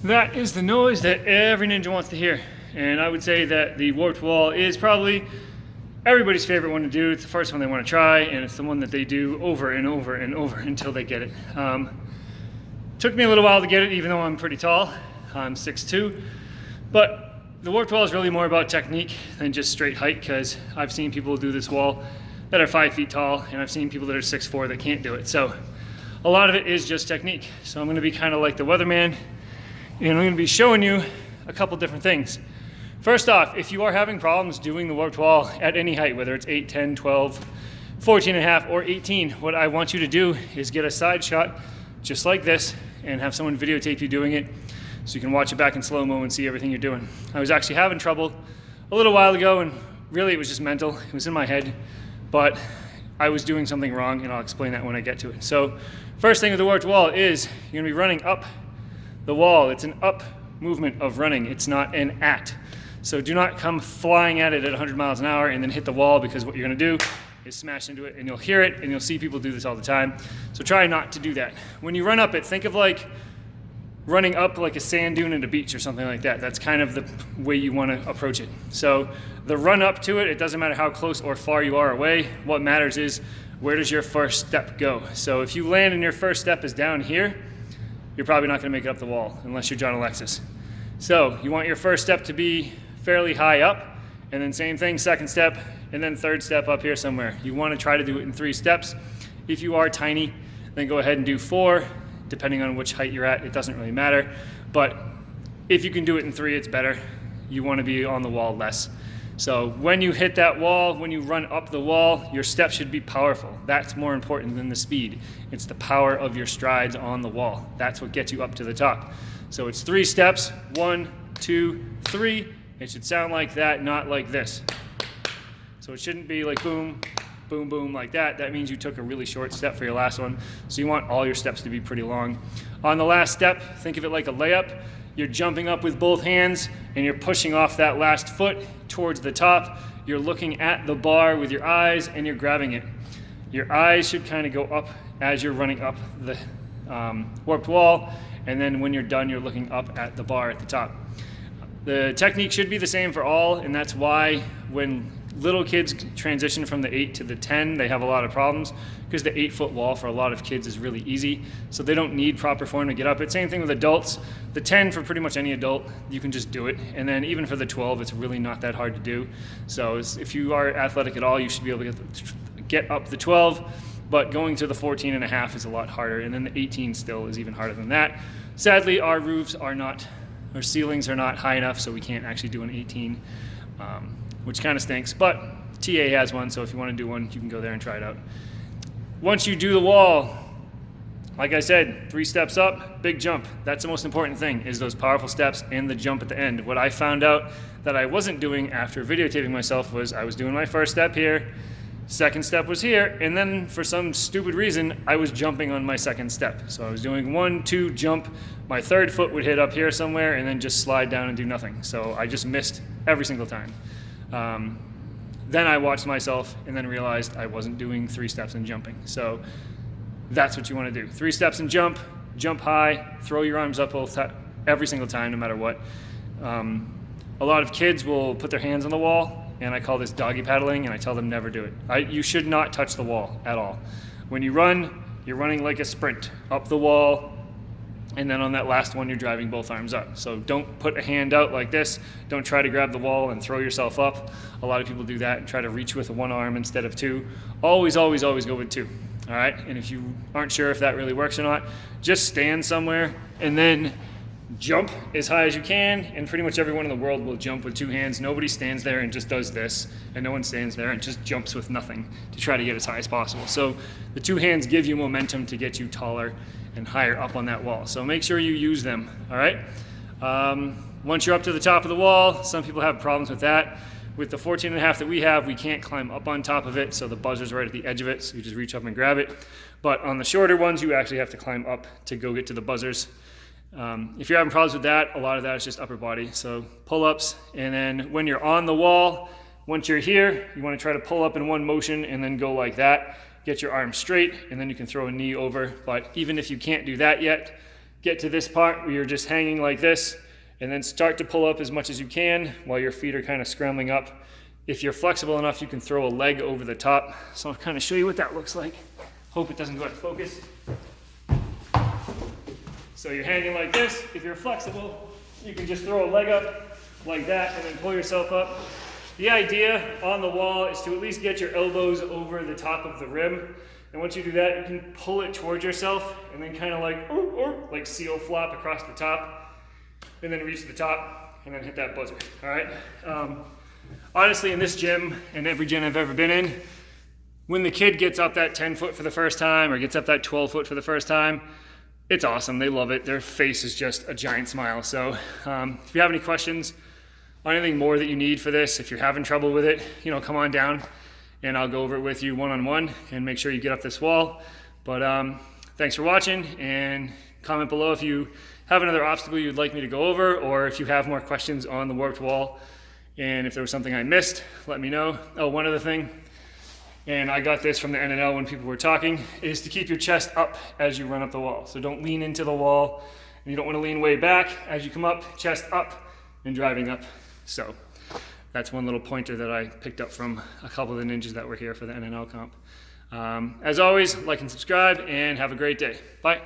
That is the noise that every ninja wants to hear. And I would say that the warped wall is probably everybody's favorite one to do. It's the first one they want to try, and it's the one that they do over and over and over until they get it. Took me a little while to get it, even though I'm pretty tall. I'm 6'2", but the warped wall is really more about technique than just straight height, because I've seen people do this wall that are 5 feet tall, and I've seen people that are 6'4" that can't do it. So a lot of it is just technique. So I'm going to be kind of like the weatherman, and I'm going to be showing you a couple different things. First off, if you are having problems doing the warped wall at any height, whether it's 8, 10, 12, 14 and a half, or 18, what I want you to do is get a side shot just like this and have someone videotape you doing it so you can watch it back in slow-mo and see everything you're doing. I was actually having trouble a little while ago, and really it was just mental. It was in my head, but I was doing something wrong, and I'll explain that when I get to it. So first thing with the warped wall is you're going to be running up the wall. It's an up movement of running. It's not an at. So do not come flying at it at 100 miles an hour and then hit the wall, because what you're going to do is smash into it, and you'll hear it, and you'll see people do this all the time. So try not to do that. When you run up it, think of like running up like a sand dune at a beach or something like that. That's kind of the way you want to approach it. So the run up to it, it doesn't matter how close or far you are away. What matters is where does your first step go. So if you land and your first step is down here, you're probably not going to make it up the wall unless you're John Alexis. So you want your first step to be fairly high up, and then same thing, second step, and then third step up here somewhere. You want to try to do it in 3 steps. If you are tiny, then go ahead and do 4, depending on which height you're at. It doesn't really matter, but if you can do it in 3, it's better. You want to be on the wall less. So when you hit that wall, when you run up the wall, your step should be powerful. That's more important than the speed. It's the power of your strides on the wall. That's what gets you up to the top. So it's 3 steps, 1, 2, 3. It should sound like that, not like this. So it shouldn't be like boom, boom, boom like that. That means you took a really short step for your last one. So you want all your steps to be pretty long. On the last step, think of it like a layup. You're jumping up with both hands, and you're pushing off that last foot towards the top. You're looking at the bar with your eyes, and you're grabbing it. Your eyes should kind of go up as you're running up the warped wall, and then when you're done, you're looking up at the bar at the top. The technique should be the same for all, and that's why when little kids transition from the 8 to the 10, they have a lot of problems, because the 8-foot wall for a lot of kids is really easy, so they don't need proper form to get up it. Same thing with adults. The 10, for pretty much any adult, you can just do it, and then even for the 12, it's really not that hard to do. So if you are athletic at all, you should be able to get up the 12, but going to the 14 and a half is a lot harder, and then the 18 still is even harder than that. Sadly, our roofs are not, our ceilings are not high enough, so we can't actually do an 18, which kind of stinks, but TA has one, so if you want to do one, you can go there and try it out. Once you do the wall, like I said, 3 steps up, big jump. That's the most important thing, is those powerful steps and the jump at the end. What I found out that I wasn't doing after videotaping myself was I was doing my first step here, second step was here, and then for some stupid reason, I was jumping on my second step. So I was doing 1, 2, jump, my third foot would hit up here somewhere, and then just slide down and do nothing. So I just missed every single time. Then I watched myself and then realized I wasn't doing 3 steps and jumping. So that's what you want to do. 3 steps and jump high, throw your arms up every single time, no matter what. A lot of kids will put their hands on the wall, and I call this doggy paddling, and I tell them never do it. You should not touch the wall at all. When you run, you're running like a sprint up the wall, and then on that last one, you're driving both arms up. So don't put a hand out like this. Don't try to grab the wall and throw yourself up. A lot of people do that and try to reach with 1 arm instead of 2. Always, always, always go with 2. All right? And if you aren't sure if that really works or not, just stand somewhere and then jump as high as you can, and pretty much everyone in the world will jump with 2 hands. Nobody stands there and just does this, and no one stands there and just jumps with nothing to try to get as high as possible. So the 2 hands give you momentum to get you taller and higher up on that wall. So make sure you use them, all right? Once you're up to the top of the wall, some people have problems with that. With the 14 and a half that we have, we can't climb up on top of it, so the buzzer's right at the edge of it, so you just reach up and grab it. But on the shorter ones, you actually have to climb up to go get to the buzzers. If you're having problems with that, a lot of that is just upper body. So pull-ups, and then when you're on the wall, once you're here, you want to try to pull up in one motion and then go like that. Get your arms straight, and then you can throw a knee over. But even if you can't do that yet, get to this part where you're just hanging like this, and then start to pull up as much as you can while your feet are kind of scrambling up. If you're flexible enough, you can throw a leg over the top. So I'll kind of show you what that looks like. Hope it doesn't go out of focus. So you're hanging like this. If you're flexible, you can just throw a leg up like that and then pull yourself up. The idea on the wall is to at least get your elbows over the top of the rim. And once you do that, you can pull it towards yourself and then kind of like seal flop across the top, and then reach the top and then hit that buzzer, all right? Honestly, in this gym and every gym I've ever been in, when the kid gets up that 10 foot for the first time or gets up that 12 foot for the first time, it's awesome. They love it. Their face is just a giant smile. So if you have any questions on anything more that you need for this, if you're having trouble with it, come on down and I'll go over it with you one-on-one and make sure you get up this wall. But thanks for watching, and comment below if you have another obstacle you'd like me to go over, or if you have more questions on the warped wall. And if there was something I missed, let me know. Oh, one other thing, and I got this from the NNL when people were talking, is to keep your chest up as you run up the wall. So don't lean into the wall, and you don't want to lean way back. As you come up, chest up and driving up. So that's one little pointer that I picked up from a couple of the ninjas that were here for the NNL comp. As always, like and subscribe, and have a great day. Bye.